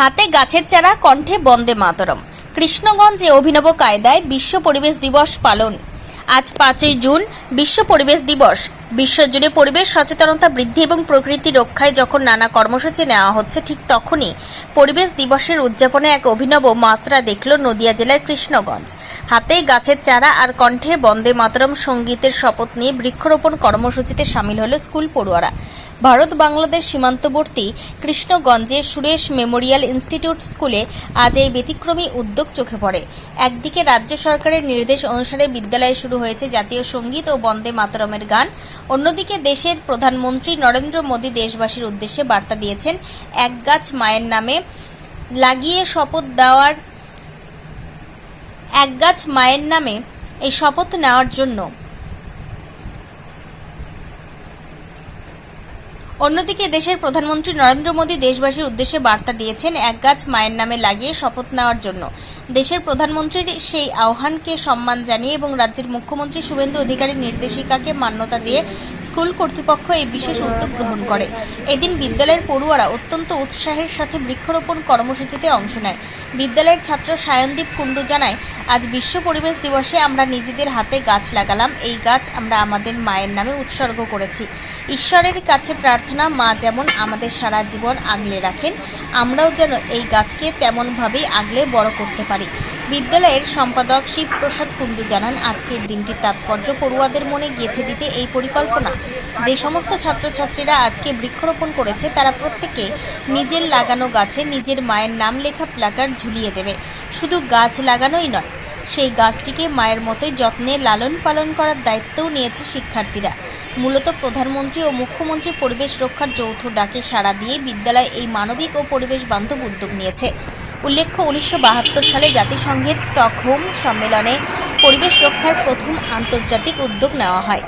হাতে গাছের চারা, কণ্ঠে বন্দে মাতরম। কৃষ্ণগঞ্জে অভিনব কায়দায় বিশ্ব পরিবেশ দিবস পালন। আজ 5ই জুন বিশ্ব পরিবেশ দিবস। বিশ্বজুড়ে পরিবেশ সচেতনতা বৃদ্ধি এবং প্রকৃতি রক্ষায় যখন নানা কর্মসূচি নেওয়া হচ্ছে, ঠিক তখনই পরিবেশ দিবসের উদযাপনে এক অভিনব মাত্রা দেখল নদিয়া জেলার কৃষ্ণগঞ্জ। হাতে গাছের চারা আর কণ্ঠে বন্দে মাতরম সঙ্গীতের শপথ নিয়ে বৃক্ষরোপণ কর্মসূচিতে সামিল হল স্কুল পড়ুয়ারা। ভারত বাংলাদেশ সীমান্তবর্তী কৃষ্ণগঞ্জে সুরেশ মেমোরিয়াল ইনস্টিটিউট স্কুলে আজ এই ব্যতিক্রমী উদ্যোগ চোখে পড়ে। একদিকে রাজ্য সরকারের নির্দেশ অনুসারে বিদ্যালয়ে শুরু হয়েছে জাতীয় সঙ্গীত ও বন্দে মাতরমের গান, অন্যদিকে দেশের প্রধানমন্ত্রী নরেন্দ্র মোদী দেশবাসীর উদ্দেশ্যে বার্তা দিয়েছেন এক গাছ মায়ের নামে লাগিয়ে শপথ দেওয়ার, এক গাছ মায়ের নামে এই শপথ নেওয়ার জন্য। অন্যদিকে দেশের প্রধানমন্ত্রী নরেন্দ্র মোদী দেশবাসীর উদ্দেশ্যে বার্তা দিয়েছেন এক গাছ মায়ের নামে লাগিয়ে শপথ নেওয়ার জন্য। দেশের প্রধানমন্ত্রীর সেই আহ্বানকে সম্মান জানিয়ে এবং রাজ্যের মুখ্যমন্ত্রী শুভেন্দু অধিকারীর নির্দেশিকাকে মান্যতা দিয়ে স্কুল কর্তৃপক্ষ এই বিশেষ উদ্যোগ গ্রহণ করে। এদিন বিদ্যালয়ের পড়ুয়ারা অত্যন্ত উৎসাহের সাথে বৃক্ষরোপণ কর্মসূচিতে অংশ নেয়। বিদ্যালয়ের ছাত্র সায়নদীপ কুণ্ডু জানায়, আজ বিশ্ব পরিবেশ দিবসে আমরা নিজেদের হাতে গাছ লাগালাম। এই গাছ আমরা আমাদের মায়ের নামে উৎসর্গ করেছি। ঈশ্বরের কাছে প্রার্থনা, মা যেমন আমাদের সারা জীবন আগলে রাখেন, আমরাও যেন এই গাছকে তেমনভাবেই আগলে বড় করতে পারি। বিদ্যালয়ের সম্পাদক শিবপ্রসাদ কুণ্ডু জানান, আজকের দিনটির তাৎপর্য পড়ুয়াদের মনে গেঁথে দিতে এই পরিকল্পনা। যে সমস্ত ছাত্রছাত্রীরা আজকে বৃক্ষরোপণ করেছে, তারা প্রত্যেকে নিজের লাগানো গাছে নিজের মায়ের নাম লেখা প্ল্যাকার্ড ঝুলিয়ে দেবে। শুধু গাছ লাগানোই নয়, সেই গাছটিকে মায়ের মতোই যত্নে লালন পালন করার দায়িত্বও নিয়েছে শিক্ষার্থীরা। মূলত প্রধানমন্ত্রী ও মুখ্যমন্ত্রী পরিবেশ রক্ষার যৌথ ডাকে সাড়া দিয়ে বিদ্যালয় এই মানবিক ও পরিবেশ বান্ধব উদ্যোগ নিয়েছে। উল্লেখ্য, 1972 সালে জাতিসংঘের স্টকহোম সম্মেলনে পরিবেশ রক্ষার প্রথম আন্তর্জাতিক উদ্যোগ নেওয়া হয়।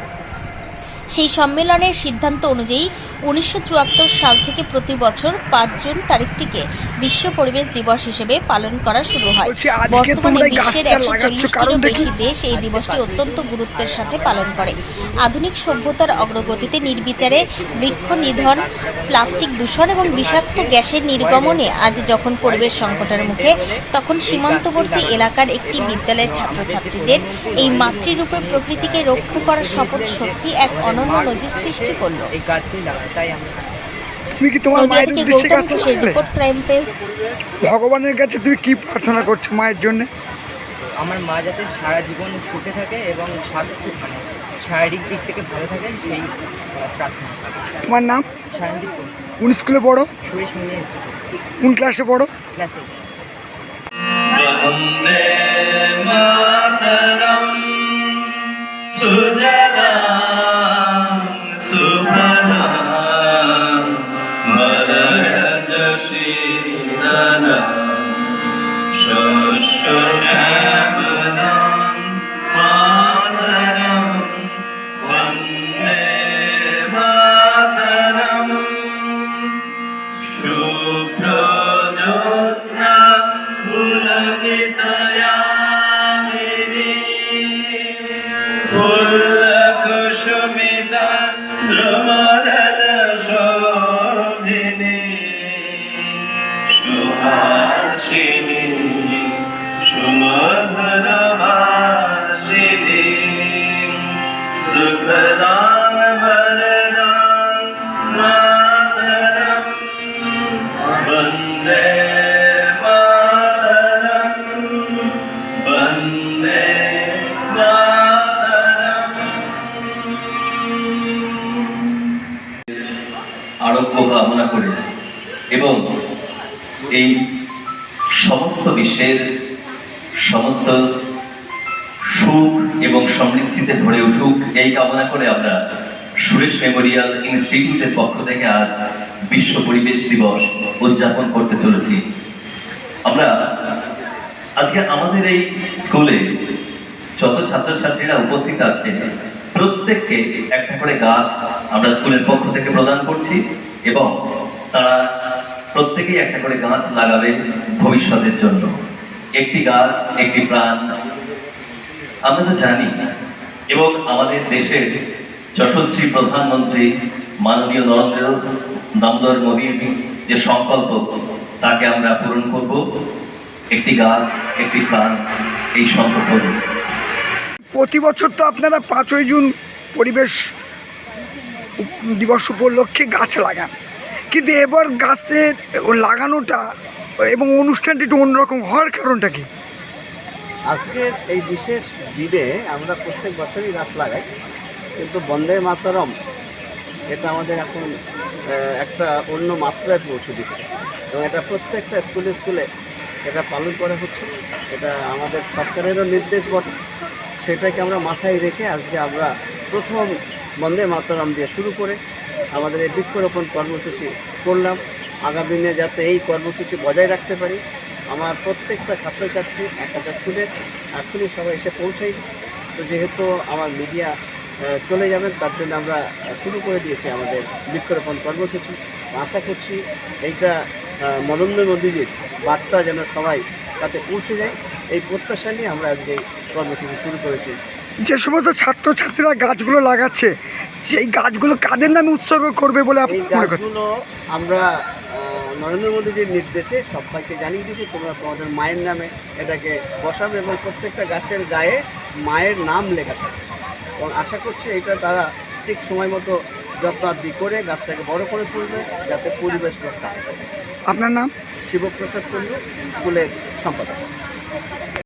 সেই সম্মেলনের সিদ্ধান্ত অনুযায়ী 1974 সাল থেকে প্রতি বছর 5 জুন তারিখটিকে বিশ্ব পরিবেশ দিবস হিসেবে পালন করা শুরু হয়। বর্তমানে বিশ্বের 140টিরও বেশি দেশ এই দিবসটি অত্যন্ত গুরুত্বের সাথে পালন করে। আধুনিক সভ্যতার অগ্রগতিতে নির্বিচারে বৃক্ষ নিধন, প্লাস্টিক দূষণ এবং বিষাক্ত গ্যাসের নির্গমনে আজ যখন পরিবেশ সংকটের মুখে, তখন সীমান্তবর্তী এলাকার একটি বিদ্যালয়ের ছাত্রছাত্রীদের এই মাতৃরূপে প্রকৃতিকে রক্ষা করার শপথ সত্যি এক অনন্য নজির সৃষ্টি করল। তুমি কি তোমার মায়ের উদ্দেশ্যে গাছ লাগালে? Report crime page. ভগবানের কাছে তুমি কি প্রার্থনা করছো মায়ের জন্য? আমার মা যাতে সারা জীবন সুখে থাকে এবং স্বাস্থ্য শারীরিক দিক থেকে ভালো থাকে, সেই প্রার্থনা। তোমার নাম? সায়নদীপ। কোন স্কুলে পড়ো? Suresh Memorial institute. কোন ক্লাসে পড়ো? ক্লাস 8। বন্দে মাতরম সুজলাং সুফলাং মলয়জ শীতলাং শস্য শ্যামলাং মাতরম বন্দে মাতরম শুভ্র জ্যোৎস্না পুলকিতয়ামিনী ফুল্লকুসুমিতা দ্রুমদল শোভিনী সুহাসিনী সুমধুরভাষিনী সুখদাং বরদাং মাতরম বন্দে মাতরম বন্দে মাতরম। আরোগ্য কামনা করে এবং এই সমস্ত বিশ্বের সমস্ত সুখ এবং সমৃদ্ধিতে ভরে উঠুক, এই কামনা করে আমরা সুরেশ মেমোরিয়াল ইনস্টিটিউটের পক্ষ থেকে আজ বিশ্ব পরিবেশ দিবস উদযাপন করতে চলেছি। আমরা আজকে আমাদের এই স্কুলে যত ছাত্রছাত্রীরা উপস্থিত আছে, প্রত্যেককে একটা করে গাছ আমরা স্কুলের পক্ষ থেকে প্রদান করছি এবং তারা প্রত্যেকেই একটা করে গাছ লাগাবে ভবিষ্যতের জন্য। একটি গাছ একটি প্রাণ, আমরা তো জানি। এবং আমাদের দেশের যশস্বী প্রধানমন্ত্রী মাননীয় নরেন্দ্র দামোদর মোদীর যে সংকল্প, তাকে আমরা পূরণ করব। একটি গাছ একটি প্রাণ, এই সংকল্প নিয়ে। প্রতি বছর তো আপনারা 5ই জুন পরিবেশ দিবস উপলক্ষে গাছ লাগান, কিন্তু এবার গাছের লাগানোটা এবং অনুষ্ঠানটি একটু অন্যরকম হওয়ার কারণটা কি? আজকের এই বিশেষ দিনে আমরা প্রত্যেক বছরই গাছ লাগাই, কিন্তু বন্দে মাতরম এটা আমাদের এখন একটা অন্য মাত্রায় পৌঁছে দিচ্ছে এবং এটা প্রত্যেকটা স্কুলে স্কুলে এটা পালন করা হচ্ছে। এটা আমাদের সরকারেরও নির্দেশ বটে, সেটাকে আমরা মাথায় রেখে আজকে আমরা প্রথম বন্দে মাতরম দিয়ে শুরু করে আমাদের এই বৃক্ষরোপণ কর্মসূচি করলাম। আগামী দিনে যাতে এই কর্মসূচি বজায় রাখতে পারি, আমার প্রত্যেকটা ছাত্রছাত্রী একটা স্কুলে এখনই সবাই এসে পৌঁছাই। তো যেহেতু আমার মিডিয়া চলে যাবেন, তার জন্য আমরা শুরু করে দিয়েছি আমাদের বৃক্ষরোপণ কর্মসূচি। আশা করছি এইটা নরেন্দ্র মোদীজির বার্তা যেন সবাই কাছে পৌঁছে যায়, এই প্রত্যাশা নিয়ে আমরা আজকে এই কর্মসূচি শুরু করেছি। যে সমস্ত ছাত্রছাত্রীরা গাছগুলো লাগাচ্ছে, সেই গাছগুলো কাদের নামে উৎসর্গ করবে বলে আপনি এই মনে করেন? গাছগুলো আমরা নরেন্দ্র মোদীজির নির্দেশে সবাইকে জানিয়ে দিচ্ছি, তোমরা তোমাদের মায়ের নামে এটাকে বসাবে এবং প্রত্যেকটা গাছের গায়ে মায়ের নাম লেখা থাকে। এবং আশা করছি এটা তারা ঠিক সময় মতো যত্নাদি করে গাছটাকে বড় করে তুলবে, যাতে পরিবেশ রক্ষা হয়। আপনার নাম? শিবপ্রসাদ কুণ্ডু, স্কুলের সম্পাদক।